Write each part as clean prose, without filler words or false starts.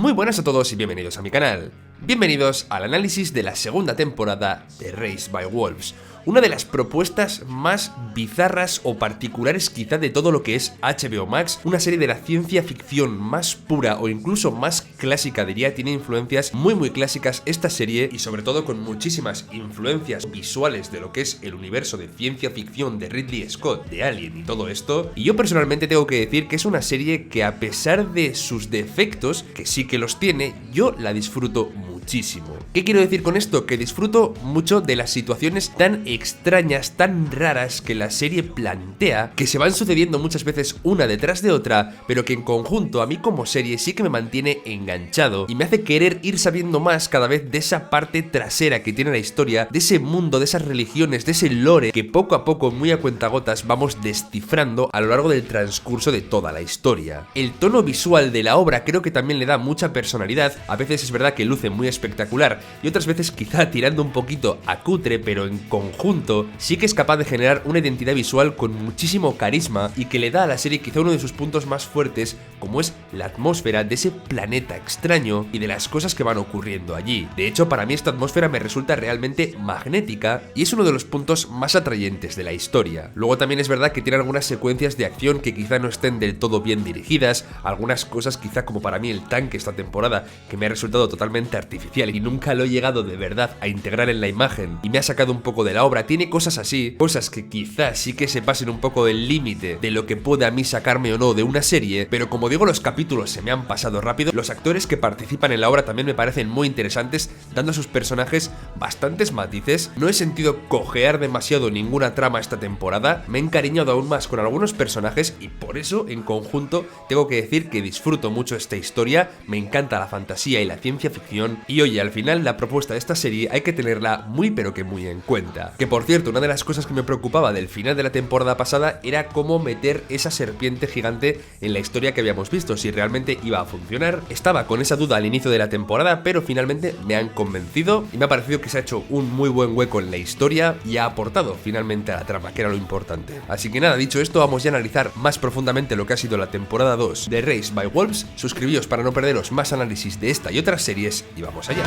Muy buenas a todos y bienvenidos a mi canal. Bienvenidos al análisis de la segunda temporada de Raised by Wolves, una de las propuestas más bizarras o particulares quizá de todo lo que es HBO Max, una serie de la ciencia ficción más pura o incluso más clásica, diría. Tiene influencias muy clásicas esta serie y sobre todo con muchísimas influencias visuales de lo que es el universo de ciencia ficción de Ridley Scott, de Alien y todo esto. Y yo personalmente tengo que decir que es una serie que, a pesar de sus defectos, que sí que los tiene, yo la disfruto muchísimo. ¿Qué quiero decir con esto? Que disfruto mucho de las situaciones tan extrañas, tan raras que la serie plantea, que se van sucediendo muchas veces una detrás de otra, pero que en conjunto a mí como serie sí que me mantiene enganchado y me hace querer ir sabiendo más cada vez de esa parte trasera que tiene la historia, de ese mundo, de esas religiones, de ese lore que poco a poco, muy a cuentagotas, vamos descifrando a lo largo del transcurso de toda la historia. El tono visual de la obra creo que también le da mucha personalidad. A veces es verdad que luce muy espectacular y otras veces quizá tirando un poquito a cutre, pero en conjunto sí que es capaz de generar una identidad visual con muchísimo carisma y que le da a la serie quizá uno de sus puntos más fuertes, como es la atmósfera de ese planeta extraño y de las cosas que van ocurriendo allí. De hecho, para mí esta atmósfera me resulta realmente magnética y es uno de los puntos más atrayentes de la historia. Luego también es verdad que tiene algunas secuencias de acción que quizá no estén del todo bien dirigidas, algunas cosas quizá como para mí el tanque esta temporada, que me ha resultado totalmente artificial y nunca lo he llegado de verdad a integrar en la imagen y me ha sacado un poco de la obra. Tiene cosas así, cosas que quizás sí que se pasen un poco del límite de lo que puede a mí sacarme o no de una serie, pero como digo, los capítulos se me han pasado rápido. Los actores que participan en la obra también me parecen muy interesantes, dando a sus personajes bastantes matices. No he sentido cojear demasiado ninguna trama esta temporada, me he encariñado aún más con algunos personajes y por eso, en conjunto, tengo que decir que disfruto mucho esta historia. Me encanta la fantasía y la ciencia ficción y oye, al final la propuesta de esta serie hay que tenerla muy pero que muy en cuenta. Que por cierto, una de las cosas que me preocupaba del final de la temporada pasada era cómo meter esa serpiente gigante en la historia que habíamos visto, si realmente iba a funcionar. Estaba con esa duda al inicio de la temporada, pero finalmente me han convencido y me ha parecido que se ha hecho un muy buen hueco en la historia y ha aportado finalmente a la trama, que era lo importante. Así que nada, dicho esto, vamos ya a analizar más profundamente lo que ha sido la temporada 2 de Raised by Wolves. Suscribíos para no perderos más análisis de esta y otras series y vamos allá.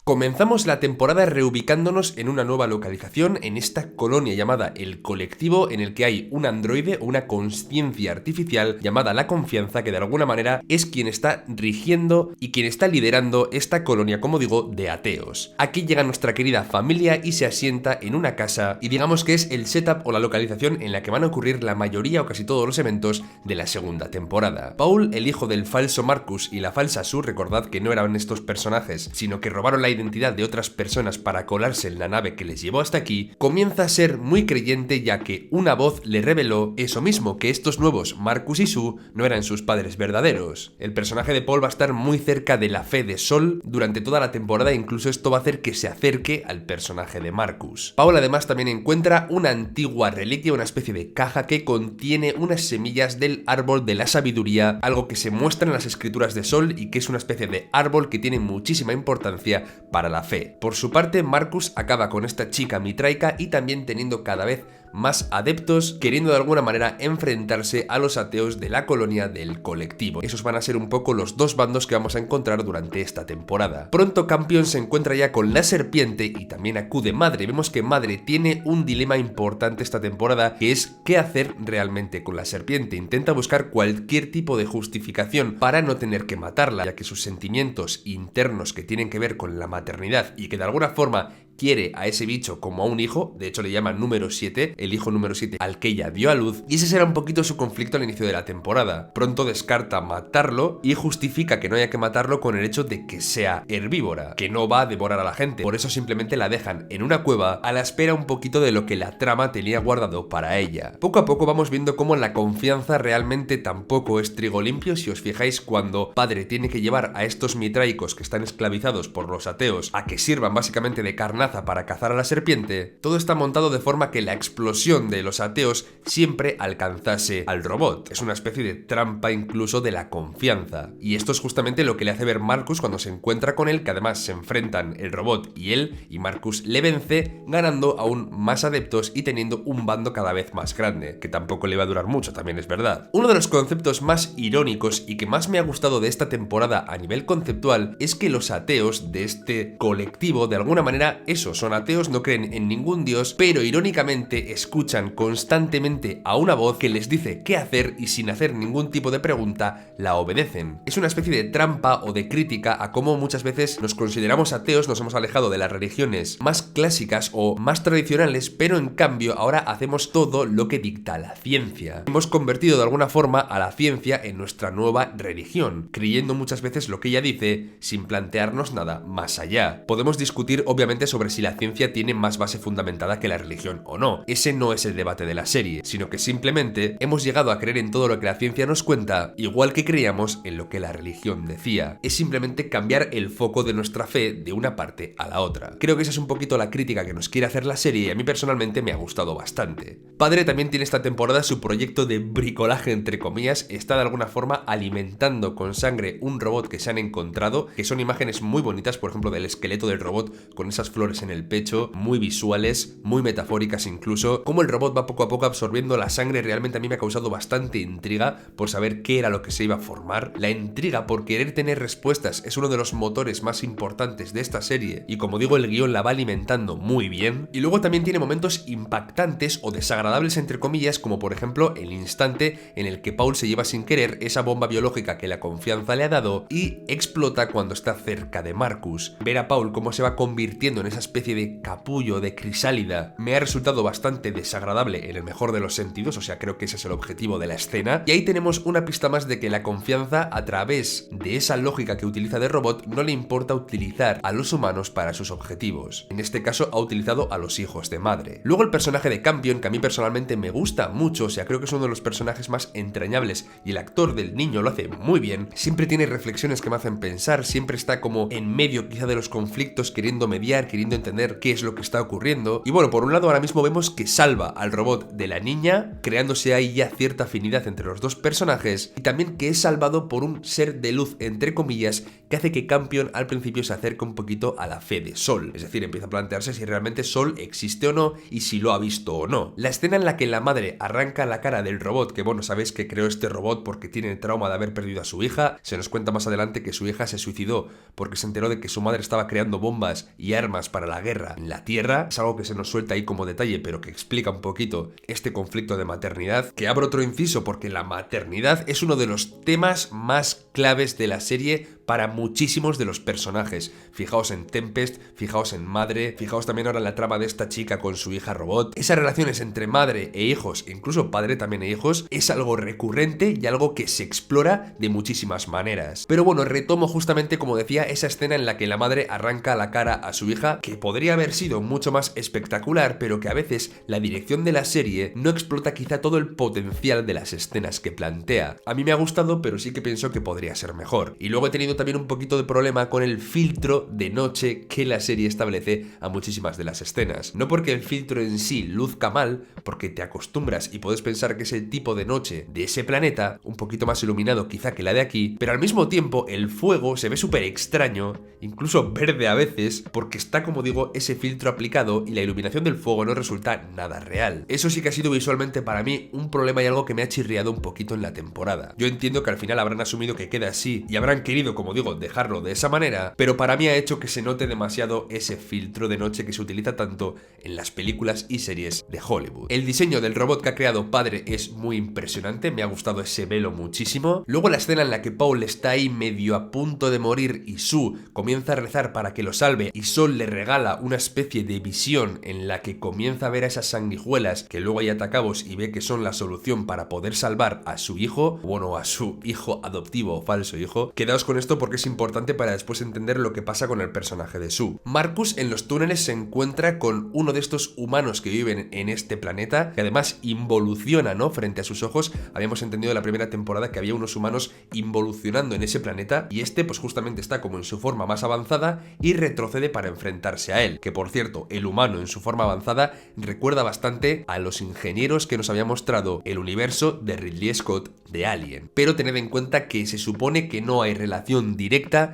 Comenzamos la temporada reubicándonos en una nueva localización, en esta colonia llamada El Colectivo, en el que hay un androide o una consciencia artificial llamada La Confianza, que de alguna manera es quien está rigiendo y quien está liderando esta colonia, como digo, de ateos. Aquí llega nuestra querida familia y se asienta en una casa y digamos que es el setup o la localización en la que van a ocurrir la mayoría o casi todos los eventos de la segunda temporada. Paul, el hijo del falso Marcus y la falsa Sue, recordad que no eran estos personajes, sino que robaron la identidad de otras personas para colarse en la nave que les llevó hasta aquí, comienza a ser muy creyente, ya que una voz le reveló eso mismo, que estos nuevos Marcus y Sue no eran sus padres verdaderos. El personaje de Paul va a estar muy cerca de la fe de Sol durante toda la temporada e incluso esto va a hacer que se acerque al personaje de Marcus. Paul además también encuentra una antigua reliquia, una especie de caja que contiene unas semillas del árbol de la sabiduría, algo que se muestra en las escrituras de Sol y que es una especie de árbol que tiene muchísima importancia para la fe. Por su parte, Marcus acaba con esta chica mitraica y también teniendo cada vez más adeptos, queriendo de alguna manera enfrentarse a los ateos de la colonia del Colectivo. Esos van a ser un poco los dos bandos que vamos a encontrar durante esta temporada. Pronto Campion se encuentra ya con la serpiente y también acude Madre. Vemos que Madre tiene un dilema importante esta temporada, que es qué hacer realmente con la serpiente. Intenta buscar cualquier tipo de justificación para no tener que matarla, ya que sus sentimientos internos que tienen que ver con la maternidad y que de alguna forma quiere a ese bicho como a un hijo, de hecho le llaman número 7, el hijo número 7 al que ella dio a luz, y ese será un poquito su conflicto al inicio de la temporada. Pronto descarta matarlo y justifica que no haya que matarlo con el hecho de que sea herbívora, que no va a devorar a la gente, por eso simplemente la dejan en una cueva a la espera un poquito de lo que la trama tenía guardado para ella. Poco a poco vamos viendo cómo la confianza realmente tampoco es trigo limpio. Si os fijáis, cuando Padre tiene que llevar a estos mitraicos que están esclavizados por los ateos a que sirvan básicamente de carnada amenaza para cazar a la serpiente, todo está montado de forma que la explosión de los ateos siempre alcanzase al robot. Es una especie de trampa incluso de la confianza. Y esto es justamente lo que le hace ver Marcus cuando se encuentra con él, que además se enfrentan el robot y él, y Marcus le vence, ganando aún más adeptos y teniendo un bando cada vez más grande, que tampoco le va a durar mucho, también es verdad. Uno de los conceptos más irónicos y que más me ha gustado de esta temporada a nivel conceptual es que los ateos de este colectivo, de alguna manera, son ateos, no creen en ningún dios, pero irónicamente escuchan constantemente a una voz que les dice qué hacer y sin hacer ningún tipo de pregunta, la obedecen. Es una especie de trampa o de crítica a cómo muchas veces nos consideramos ateos, nos hemos alejado de las religiones más clásicas o más tradicionales, pero en cambio ahora hacemos todo lo que dicta la ciencia. Hemos convertido de alguna forma a la ciencia en nuestra nueva religión, creyendo muchas veces lo que ella dice sin plantearnos nada más allá. Podemos discutir obviamente sobre si la ciencia tiene más base fundamentada que la religión o no. Ese no es el debate de la serie, sino que simplemente hemos llegado a creer en todo lo que la ciencia nos cuenta, igual que creíamos en lo que la religión decía. Es simplemente cambiar el foco de nuestra fe de una parte a la otra. Creo que esa es un poquito la crítica que nos quiere hacer la serie y a mí personalmente me ha gustado bastante. Padre también tiene esta temporada su proyecto de bricolaje, entre comillas, está de alguna forma alimentando con sangre un robot que se han encontrado, que son imágenes muy bonitas, por ejemplo del esqueleto del robot con esas flores en el pecho, muy visuales, muy metafóricas incluso. Cómo el robot va poco a poco absorbiendo la sangre realmente a mí me ha causado bastante intriga por saber qué era lo que se iba a formar. La intriga por querer tener respuestas es uno de los motores más importantes de esta serie y como digo el guión la va alimentando muy bien. Y luego también tiene momentos impactantes o desagradables entre comillas, como por ejemplo el instante en el que Paul se lleva sin querer esa bomba biológica que la confianza le ha dado y explota cuando está cerca de Marcus. Ver a Paul cómo se va convirtiendo en esa especie de capullo, de crisálida, me ha resultado bastante desagradable en el mejor de los sentidos, o sea, creo que ese es el objetivo de la escena. Y ahí tenemos una pista más de que la confianza, a través de esa lógica que utiliza de robot, no le importa utilizar a los humanos para sus objetivos. En este caso ha utilizado a los hijos de madre. Luego el personaje de Campion, que a mí personalmente me gusta mucho, o sea, creo que es uno de los personajes más entrañables y el actor del niño lo hace muy bien. Siempre tiene reflexiones que me hacen pensar, siempre está como en medio quizá de los conflictos, queriendo mediar, queriendo entender qué es lo que está ocurriendo. Y bueno, por un lado ahora mismo vemos que salva al robot de la niña, creándose ahí ya cierta afinidad entre los dos personajes, y también que es salvado por un ser de luz, entre comillas, que hace que Campion al principio se acerque un poquito a la fe de Sol. Es decir, empieza a plantearse si realmente Sol existe o no y si lo ha visto o no. La escena en la que la madre arranca la cara del robot, que bueno, sabéis que creó este robot porque tiene el trauma de haber perdido a su hija, se nos cuenta más adelante que su hija se suicidó porque se enteró de que su madre estaba creando bombas y armas para la guerra en la Tierra. Es algo que se nos suelta ahí como detalle, pero que explica un poquito este conflicto de maternidad. Que abro otro inciso porque la maternidad es uno de los temas más claves de la serie para muchísimos de los personajes. Fijaos en Tempest, fijaos en Madre, fijaos también ahora en la trama de esta chica con su hija robot. Esas relaciones entre madre e hijos, incluso padre también e hijos, es algo recurrente y algo que se explora de muchísimas maneras. Pero bueno, retomo justamente, como decía, esa escena en la que la madre arranca la cara a su hija, que podría haber sido mucho más espectacular, pero que a veces la dirección de la serie no explota quizá todo el potencial de las escenas que plantea. A mí me ha gustado, pero sí que pienso que podría ser mejor. Y luego he tenido también un poquito de problema con el filtro de noche que la serie establece a muchísimas de las escenas. No porque el filtro en sí luzca mal, porque te acostumbras y puedes pensar que es el tipo de noche de ese planeta, un poquito más iluminado quizá que la de aquí, pero al mismo tiempo el fuego se ve súper extraño, incluso verde a veces, porque está, como digo, ese filtro aplicado y la iluminación del fuego no resulta nada real. Eso sí que ha sido visualmente para mí un problema y algo que me ha chirriado un poquito en la temporada. Yo entiendo que al final habrán asumido que queda así y habrán querido, como digo, dejarlo de esa manera, pero para mí ha hecho que se note demasiado ese filtro de noche que se utiliza tanto en las películas y series de Hollywood. El diseño del robot que ha creado Padre es muy impresionante, me ha gustado ese velo muchísimo. Luego la escena en la que Paul está ahí medio a punto de morir y Sue comienza a rezar para que lo salve y Sol le regala una especie de visión en la que comienza a ver a esas sanguijuelas que luego hay atacabos y ve que son la solución para poder salvar a su hijo, bueno, a su hijo adoptivo o falso hijo. Quedaos con esto esto porque es importante para después entender lo que pasa con el personaje de Sue. Marcus en los túneles se encuentra con uno de estos humanos que viven en este planeta, que además involuciona, ¿no?, frente a sus ojos. Habíamos entendido en la primera temporada que había unos humanos involucionando en ese planeta, y este pues justamente está como en su forma más avanzada y retrocede para enfrentarse a él. Que por cierto, el humano en su forma avanzada recuerda bastante a los ingenieros que nos había mostrado el universo de Ridley Scott de Alien. Pero tened en cuenta que se supone que no hay relación directa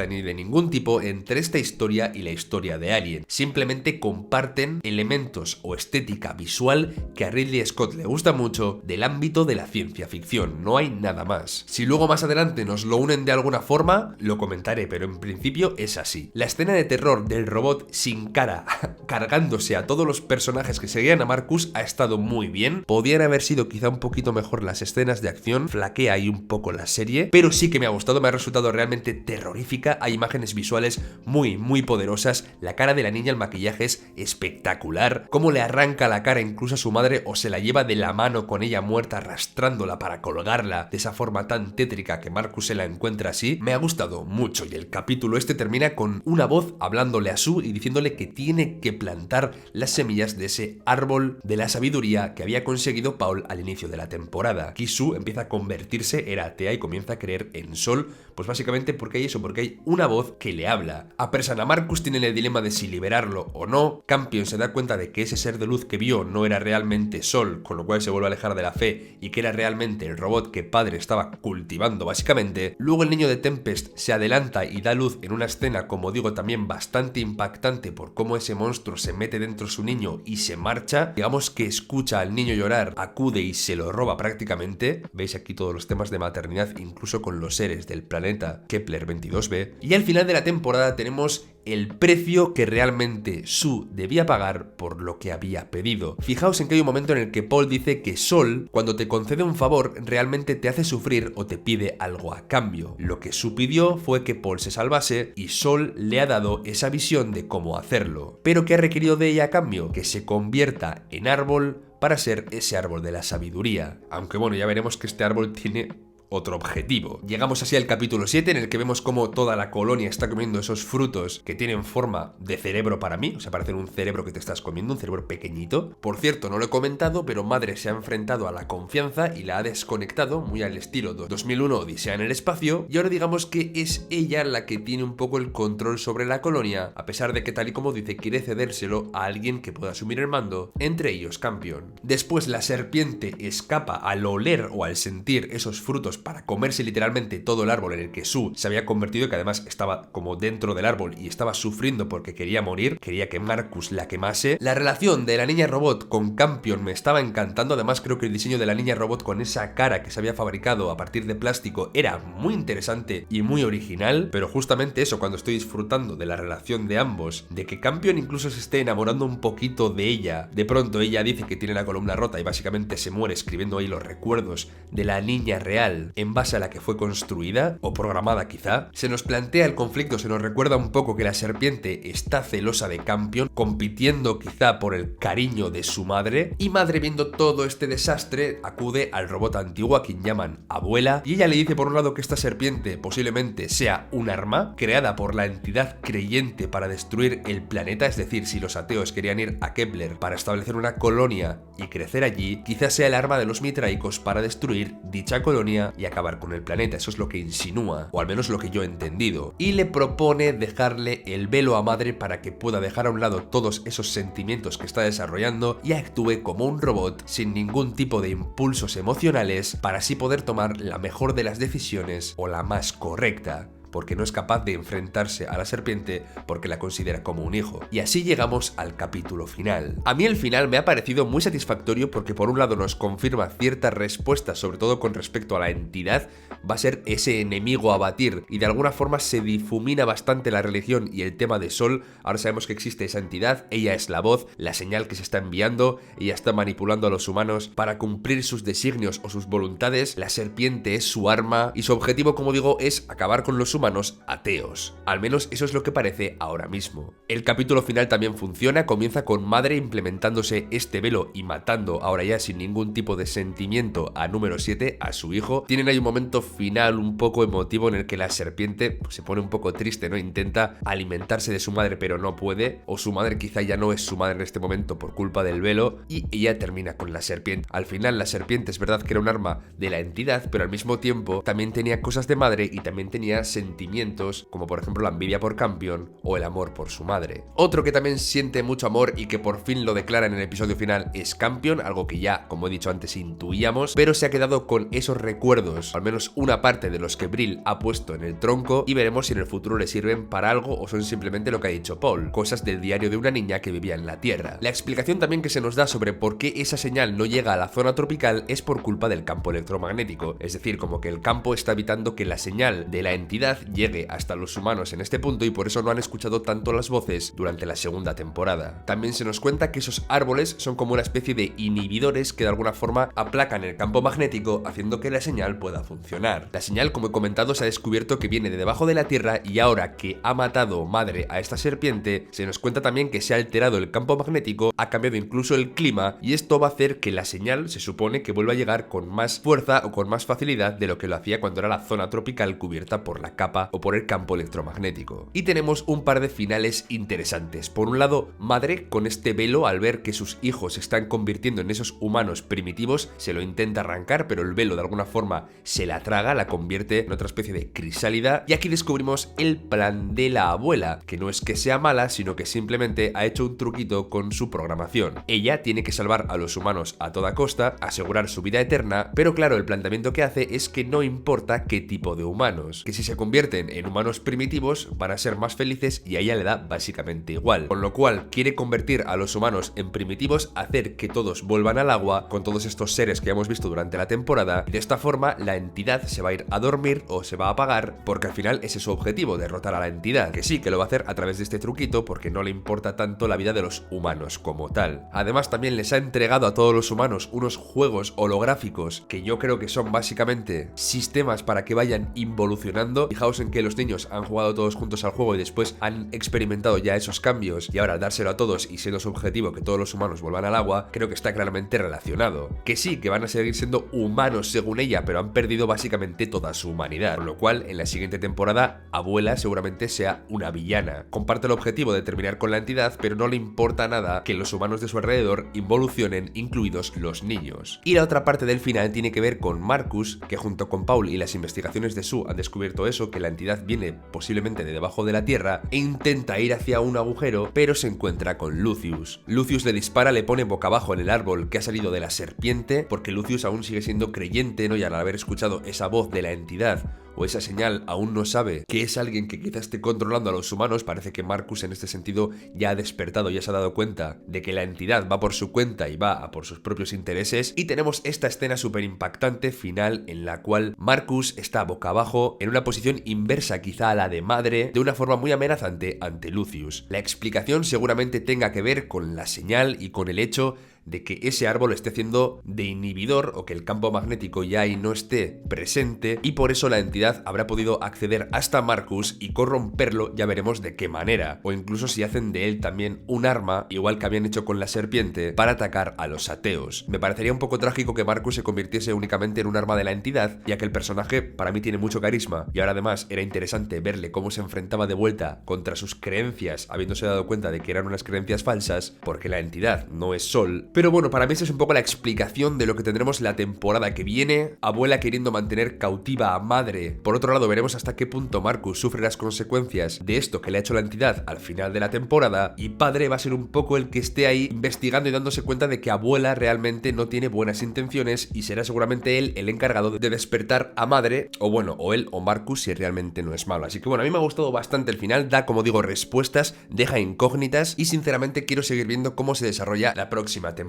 ni de ningún tipo entre esta historia y la historia de Alien. Simplemente comparten elementos o estética visual que a Ridley Scott le gusta mucho del ámbito de la ciencia ficción. No hay nada más. Si luego más adelante nos lo unen de alguna forma, lo comentaré, pero en principio es así. La escena de terror del robot sin cara cargándose a todos los personajes que seguían a Marcus ha estado muy bien. Podían haber sido quizá un poquito mejor las escenas de acción, flaquea ahí un poco la serie, pero sí que me ha gustado, me ha resultado realmente terrorífica. Hay imágenes visuales muy poderosas. La cara de la niña, el maquillaje es espectacular. Cómo le arranca la cara incluso a su madre o se la lleva de la mano con ella muerta arrastrándola para colgarla de esa forma tan tétrica que Marcus se la encuentra así. Me ha gustado mucho, y el capítulo este termina con una voz hablándole a Sue y diciéndole que tiene que plantar las semillas de ese árbol de la sabiduría que había conseguido Paul al inicio de la temporada. Aquí Sue empieza a convertirse, era atea y comienza a creer en Sol, pues básicamente porque hay eso, porque hay una voz que le habla. Apresan a Marcus, tienen el dilema de si liberarlo o no. Campion se da cuenta de que ese ser de luz que vio no era realmente Sol, con lo cual se vuelve a alejar de la fe, y que era realmente el robot que padre estaba cultivando básicamente. Luego el niño de Tempest se adelanta y da luz en una escena, como digo, también bastante impactante por cómo ese monstruo se mete dentro de su niño y se marcha. Digamos que escucha al niño llorar, acude y se lo roba prácticamente. Veis aquí todos los temas de maternidad, incluso con los seres del planeta Kepler 22b. Y al final de la temporada tenemos el precio que realmente Sue debía pagar por lo que había pedido. Fijaos en que hay un momento en el que Paul dice que Sol, cuando te concede un favor, realmente te hace sufrir o te pide algo a cambio. Lo que Sue pidió fue que Paul se salvase y Sol le ha dado esa visión de cómo hacerlo. ¿Pero qué ha requerido de ella a cambio? Que se convierta en árbol para ser ese árbol de la sabiduría. Aunque bueno, ya veremos que este árbol tiene otro objetivo. Llegamos así al capítulo 7, en el que vemos cómo toda la colonia está comiendo esos frutos que tienen forma de cerebro para mí, o sea, parecen un cerebro que te estás comiendo, un cerebro pequeñito. Por cierto, no lo he comentado, pero Madre se ha enfrentado a la confianza y la ha desconectado, muy al estilo de 2001 Odisea en el espacio, y ahora digamos que es ella la que tiene un poco el control sobre la colonia, a pesar de que, tal y como dice, quiere cedérselo a alguien que pueda asumir el mando, entre ellos Campion. Después la serpiente escapa al oler o al sentir esos frutos para comerse literalmente todo el árbol en el que Sue se había convertido, que además estaba como dentro del árbol y estaba sufriendo porque quería morir, quería que Marcus la quemase. La relación de la niña robot con Campion me estaba encantando, además creo que el diseño de la niña robot con esa cara que se había fabricado a partir de plástico era muy interesante y muy original, pero justamente eso, cuando estoy disfrutando de la relación de ambos, de que Campion incluso se esté enamorando un poquito de ella, de pronto ella dice que tiene la columna rota y básicamente se muere escribiendo ahí los recuerdos de la niña real en base a la que fue construida o programada quizá. Se nos plantea el conflicto, se nos recuerda un poco que la serpiente está celosa de Campion, compitiendo quizá por el cariño de su madre, y Madre, viendo todo este desastre, acude al robot antiguo a quien llaman abuela, y ella le dice por un lado que esta serpiente posiblemente sea un arma creada por la entidad creyente para destruir el planeta, es decir, si los ateos querían ir a Kepler para establecer una colonia y crecer allí, quizás sea el arma de los mitraicos para destruir dicha colonia y acabar con el planeta. Eso es lo que insinúa, o al menos lo que yo he entendido, y le propone dejarle el velo a Madre para que pueda dejar a un lado todos esos sentimientos que está desarrollando y actúe como un robot sin ningún tipo de impulsos emocionales para así poder tomar la mejor de las decisiones o la más correcta, porque no es capaz de enfrentarse a la serpiente porque la considera como un hijo. Y así llegamos al capítulo final. A mí el final me ha parecido muy satisfactorio porque por un lado nos confirma ciertas respuestas, sobre todo con respecto a la entidad, va a ser ese enemigo a batir, y de alguna forma se difumina bastante la religión y el tema de Sol. Ahora sabemos que existe esa entidad, ella es la voz, la señal que se está enviando, ella está manipulando a los humanos para cumplir sus designios o sus voluntades, la serpiente es su arma y su objetivo, como digo, es acabar con los humanos humanos ateos. Al menos eso es lo que parece ahora mismo. El capítulo final también funciona, comienza con Madre implementándose este velo y matando ahora ya sin ningún tipo de sentimiento a número 7, a su hijo. Tienen ahí un momento final un poco emotivo en el que la serpiente pues, se pone un poco triste, ¿no? Intenta alimentarse de su madre pero no puede, o su madre quizá ya no es su madre en este momento por culpa del velo, y ella termina con la serpiente. Al final la serpiente es verdad que era un arma de la entidad, pero al mismo tiempo también tenía cosas de madre y también tenía sentimientos, como por ejemplo la envidia por Campion o el amor por su madre. Otro que también siente mucho amor y que por fin lo declara en el episodio final es Campion, algo que ya, como he dicho antes, intuíamos, pero se ha quedado con esos recuerdos, al menos una parte de los que Brill ha puesto en el tronco, y veremos si en el futuro le sirven para algo o son simplemente lo que ha dicho Paul, cosas del diario de una niña que vivía en la Tierra. La explicación también que se nos da sobre por qué esa señal no llega a la zona tropical es por culpa del campo electromagnético, es decir, como que el campo está evitando que la señal de la entidad llegue hasta los humanos en este punto y por eso no han escuchado tanto las voces durante la segunda temporada. También se nos cuenta que esos árboles son como una especie de inhibidores que de alguna forma aplacan el campo magnético haciendo que la señal pueda funcionar. La señal, como he comentado, se ha descubierto que viene de debajo de la Tierra y ahora que ha matado Madre a esta serpiente, se nos cuenta también que se ha alterado el campo magnético, ha cambiado incluso el clima y esto va a hacer que la señal se supone que vuelva a llegar con más fuerza o con más facilidad de lo que lo hacía cuando era la zona tropical cubierta por la capa o por el campo electromagnético. Y tenemos un par de finales interesantes. Por un lado, Madre con este velo al ver que sus hijos se están convirtiendo en esos humanos primitivos, se lo intenta arrancar, pero el velo de alguna forma se la traga, la convierte en otra especie de crisálida, y aquí descubrimos el plan de la abuela, que no es que sea mala, sino que simplemente ha hecho un truquito con su programación. Ella tiene que salvar a los humanos a toda costa, asegurar su vida eterna, pero claro, el planteamiento que hace es que no importa qué tipo de humanos, que si se convierten en humanos primitivos van a ser más felices y a ella le da básicamente igual, con lo cual quiere convertir a los humanos en primitivos, hacer que todos vuelvan al agua con todos estos seres que hemos visto durante la temporada, y de esta forma la entidad se va a ir a dormir o se va a apagar, porque al final ese es su objetivo, derrotar a la entidad, que sí, que lo va a hacer a través de este truquito porque no le importa tanto la vida de los humanos como tal. Además también les ha entregado a todos los humanos unos juegos holográficos que yo creo que son básicamente sistemas para que vayan involucionando. Fijaos en que los niños han jugado todos juntos al juego y después han experimentado ya esos cambios, y ahora al dárselo a todos y siendo su objetivo que todos los humanos vuelvan al agua, creo que está claramente relacionado. Que sí, que van a seguir siendo humanos según ella, pero han perdido básicamente toda su humanidad, con lo cual en la siguiente temporada Abuela seguramente sea una villana. Comparte el objetivo de terminar con la entidad, pero no le importa nada que los humanos de su alrededor involucionen, incluidos los niños. Y la otra parte del final tiene que ver con Marcus, que junto con Paul y las investigaciones de Sue han descubierto eso, que la entidad viene posiblemente de debajo de la tierra e intenta ir hacia un agujero, pero se encuentra con Lucius. Lucius le dispara, le pone boca abajo en el árbol que ha salido de la serpiente, porque Lucius aún sigue siendo creyente, ¿no? Y al haber escuchado esa voz de la entidad o esa señal aún no sabe que es alguien que quizás esté controlando a los humanos. Parece que Marcus en este sentido ya ha despertado, ya se ha dado cuenta de que la entidad va por su cuenta y va a por sus propios intereses, y tenemos esta escena súper impactante final en la cual Marcus está boca abajo en una posición inversa quizá a la de Madre, de una forma muy amenazante ante Lucius. La explicación seguramente tenga que ver con la señal y con el hecho de que ese árbol esté haciendo de inhibidor o que el campo magnético ya ahí no esté presente, y por eso la entidad habrá podido acceder hasta Marcus y corromperlo, ya veremos de qué manera, o incluso si hacen de él también un arma, igual que habían hecho con la serpiente, para atacar a los ateos. Me parecería un poco trágico que Marcus se convirtiese únicamente en un arma de la entidad, ya que el personaje para mí tiene mucho carisma, y ahora además era interesante verle cómo se enfrentaba de vuelta contra sus creencias, habiéndose dado cuenta de que eran unas creencias falsas, porque la entidad no es Sol. Pero bueno, para mí esa es un poco la explicación de lo que tendremos la temporada que viene. Abuela queriendo mantener cautiva a Madre. Por otro lado, veremos hasta qué punto Marcus sufre las consecuencias de esto que le ha hecho la entidad al final de la temporada. Y Padre va a ser un poco el que esté ahí investigando y dándose cuenta de que Abuela realmente no tiene buenas intenciones, y será seguramente él el encargado de despertar a Madre, o bueno, o él o Marcus si realmente no es malo. Así que bueno, a mí me ha gustado bastante el final, da, como digo, respuestas, deja incógnitas, y sinceramente quiero seguir viendo cómo se desarrolla la próxima temporada.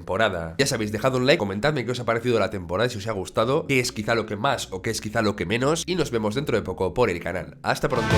Ya sabéis, dejad un like, comentadme qué os ha parecido la temporada, si os ha gustado, qué es quizá lo que más o qué es quizá lo que menos, y nos vemos dentro de poco por el canal. Hasta pronto.